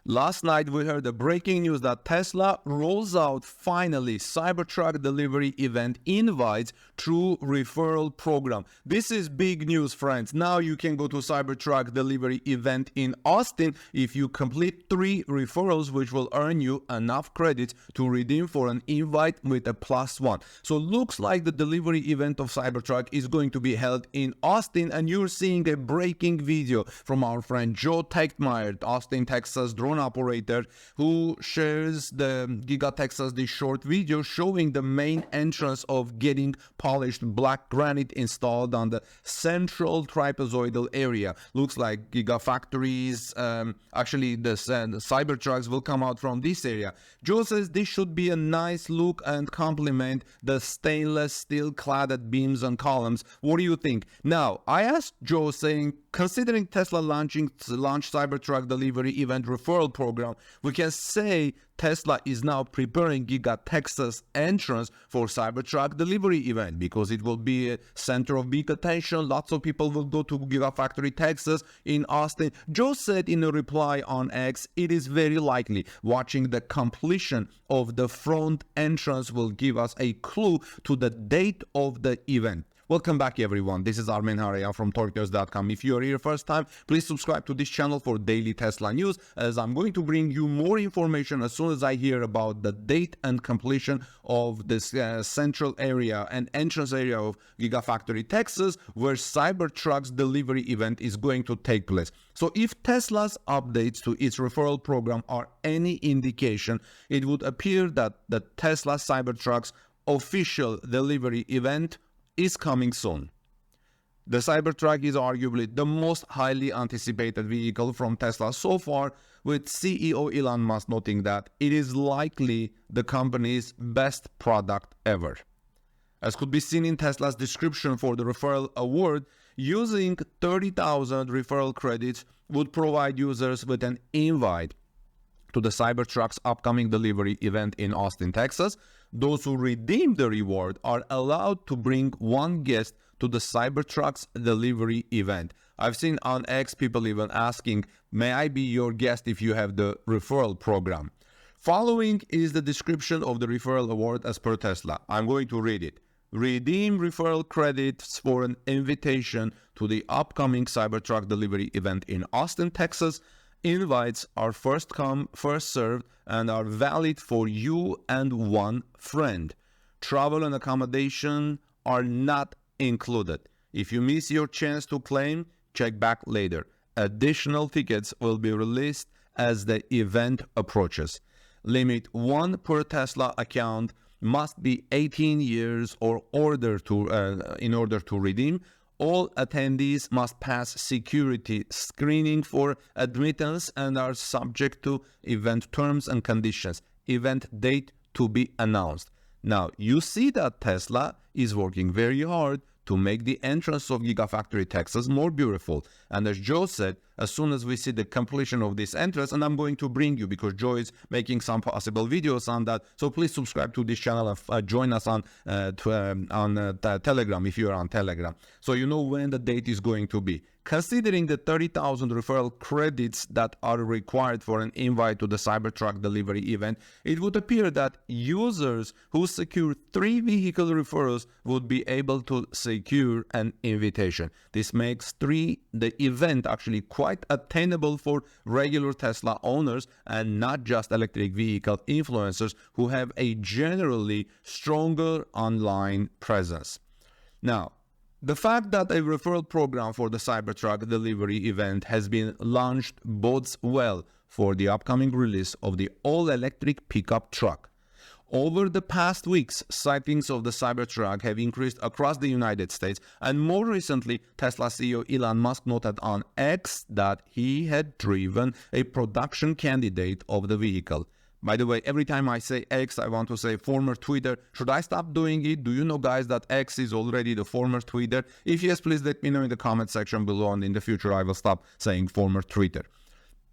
Last night we heard the breaking news that Tesla rolls out finally Cybertruck Delivery event invites through referral program. This is big news, friends. Now you can go to Cybertruck Delivery event in Austin if you complete 3 referrals, which will earn you enough credits to redeem for an invite with a +1. So looks like the delivery event of Cybertruck is going to be held in Austin, and you're seeing a breaking video from our friend Joe Tegtmeyer, Austin, Texas drone operator, who shares the Giga Texas, this short video showing the main entrance of getting polished black granite installed on the central trapezoidal area. Looks like gigafactories, actually the Cybertrucks will come out from this area. Joe says this should be a nice look and complement the stainless steel cladded beams and columns. What do you think? Now, I asked Joe, saying, considering Tesla launched Cybertruck Delivery event referral program, we can say Tesla is now preparing Giga Texas entrance for Cybertruck Delivery event, because it will be a center of big attention. Lots of people will go to Gigafactory Texas in Austin. Joe said in a reply on X, it is very likely watching the completion of the front entrance will give us a clue to the date of the event. Welcome back, everyone. This is Armen Hareyan from torquenews.com. If you are here first time, please subscribe to this channel for daily Tesla news, as I'm going to bring you more information as soon as I hear about the date and completion of this central area and entrance area of Gigafactory Texas, where Cybertruck's delivery event is going to take place. So if Tesla's updates to its referral program are any indication, it would appear that the Tesla Cybertruck's official delivery event is coming soon. The Cybertruck is arguably the most highly anticipated vehicle from Tesla so far, with CEO Elon Musk noting that it is likely the company's best product ever. As could be seen in Tesla's description for the referral award, using 30,000 referral credits would provide users with an invite to the Cybertruck's upcoming delivery event in Austin, Texas. Those who redeem the reward are allowed to bring one guest to the Cybertruck's delivery event. I've seen on X people even asking, may I be your guest if you have the referral program? Following is the description of the referral award as per Tesla. I'm going to read it. Redeem referral credits for an invitation to the upcoming Cybertruck delivery event in Austin, Texas. Invites are first come, first served, and are valid for you and one friend. Travel and accommodation are not included. If you miss your chance to claim, check back later. Additional tickets will be released as the event approaches. Limit 1 per Tesla account, must be 18 years or older in order to redeem. All attendees must pass security screening for admittance and are subject to event terms and conditions. Event date to be announced. Now, you see that Tesla is working very hard to make the entrance of Gigafactory Texas more beautiful. And as Joe said, as soon as we see the completion of this entrance, and I'm going to bring you, because Joe is making some possible videos on that, so please subscribe to this channel and join us on Telegram if you are on Telegram, so you know when the date is going to be. Considering the 30,000 referral credits that are required for an invite to the Cybertruck delivery event, it would appear that users who secure 3 vehicle referrals would be able to secure an invitation. This makes the event actually quite attainable for regular Tesla owners and not just electric vehicle influencers who have a generally stronger online presence. Now, the fact that a referral program for the Cybertruck delivery event has been launched bodes well for the upcoming release of the all-electric pickup truck. Over the past weeks, sightings of the Cybertruck have increased across the United States, and more recently, Tesla CEO Elon Musk noted on X that he had driven a production candidate of the vehicle. By the way, every time I say X, I want to say former Twitter. Should I stop doing it? Do you know, guys, that X is already the former Twitter? If yes, please let me know in the comment section below, and in the future I will stop saying former Twitter.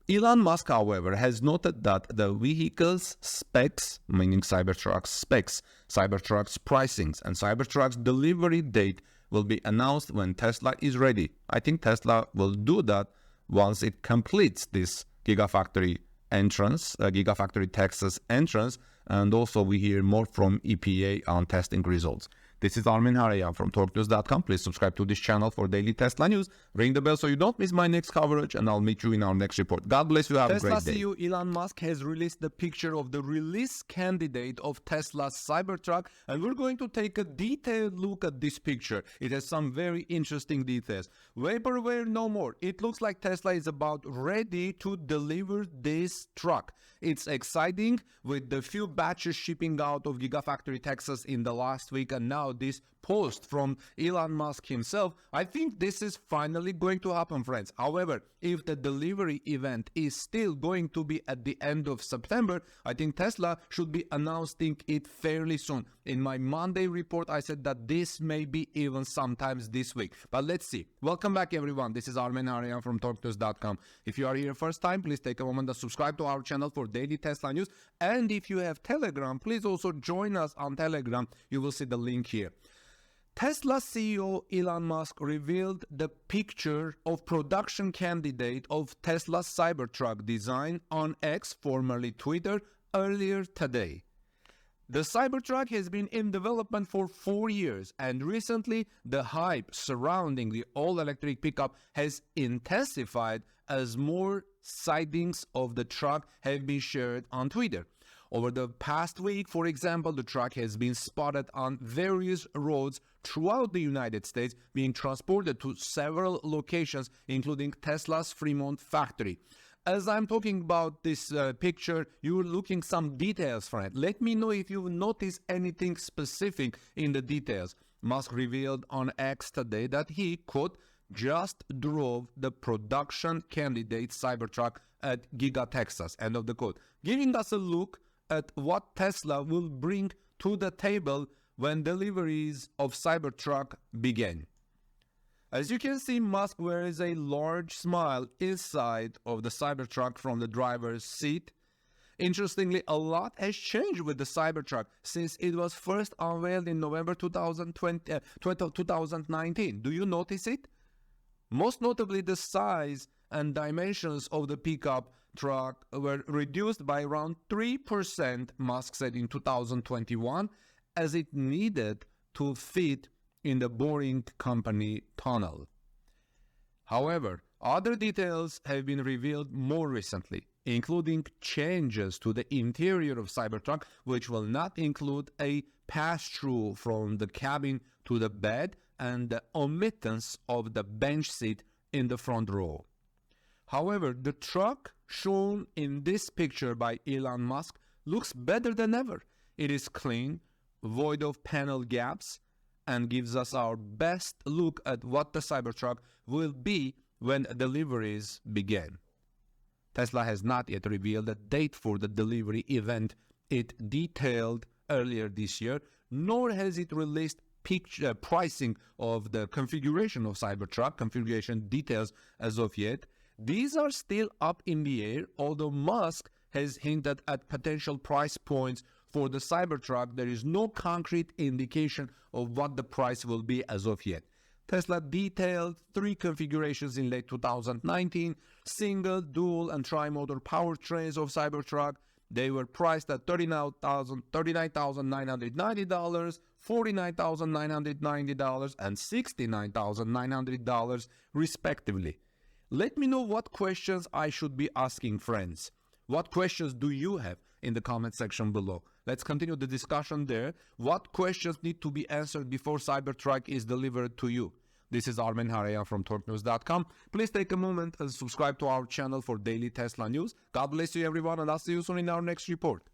Elon Musk, however, has noted that the vehicle's specs, meaning Cybertruck's specs, Cybertruck's pricings, and Cybertruck's delivery date will be announced when Tesla is ready. I think Tesla will do that once it completes this Gigafactory entrance, Gigafactory Texas entrance, and also we hear more from EPA on testing results. This is Armin Harayan from TorqueNews.com. Please subscribe to this channel for daily Tesla news. Ring the bell so you don't miss my next coverage, and I'll meet you in our next report. God bless you. Have a great day. Tesla CEO Elon Musk has released the picture of the release candidate of Tesla's Cybertruck, and we're going to take a detailed look at this picture. It has some very interesting details. Vaporware no more. It looks like Tesla is about ready to deliver this truck. It's exciting with the few batches shipping out of Gigafactory Texas in the last week, and now this post from Elon Musk himself. I think this is finally going to happen, friends. However, if the delivery event is still going to be at the end of September, I think Tesla should be announcing it fairly soon. In my Monday report, I said that this may be even sometimes this week. But let's see. Welcome back, everyone. This is Armin Harayan from TorqueNews.com. If you are here first time, please take a moment to subscribe to our channel for daily Tesla news. And if you have Telegram, please also join us on Telegram. You will see the link here. Tesla CEO Elon Musk revealed the picture of production candidate of Tesla's Cybertruck design on X, formerly Twitter, earlier today. The Cybertruck has been in development for 4 years, and recently the hype surrounding the all-electric pickup has intensified as more sightings of the truck have been shared on Twitter. Over the past week, for example, the truck has been spotted on various roads throughout the United States, being transported to several locations, including Tesla's Fremont factory. As I'm talking about this picture, you're looking some details from it. Let me know if you notice anything specific in the details. Musk revealed on X today that he, quote, just drove the production candidate Cybertruck at Giga Texas, end of the quote, giving us a look at what Tesla will bring to the table when deliveries of Cybertruck begin. As you can see, Musk wears a large smile inside of the Cybertruck from the driver's seat. Interestingly, a lot has changed with the Cybertruck since it was first unveiled in November 2019. Do you notice it? Most notably, the size and dimensions of the pickup truck were reduced by around 3%, Musk said, in 2021, as it needed to fit in the Boring Company tunnel. However, other details have been revealed more recently, including changes to the interior of Cybertruck, which will not include a pass-through from the cabin to the bed and the omittance of the bench seat in the front row. However, the truck shown in this picture by Elon Musk looks better than ever. It is clean, void of panel gaps, and gives us our best look at what the Cybertruck will be when deliveries begin. Tesla has not yet revealed a date for the delivery event it detailed earlier this year, nor has it released pricing of the configuration of Cybertruck, configuration details as of yet. These are still up in the air, although Musk has hinted at potential price points for the Cybertruck. There is no concrete indication of what the price will be as of yet. Tesla detailed 3 configurations in late 2019, single, dual, and tri-motor powertrains of Cybertruck. They were priced at $39,990, $49,990, and $69,900 respectively. Let me know what questions I should be asking, friends. What questions do you have in the comment section below? Let's continue the discussion there. What questions need to be answered before Cybertruck is delivered to you? This is Armin Harayan from TorqueNews.com. Please take a moment and subscribe to our channel for daily Tesla news. God bless you, everyone, and I'll see you soon in our next report.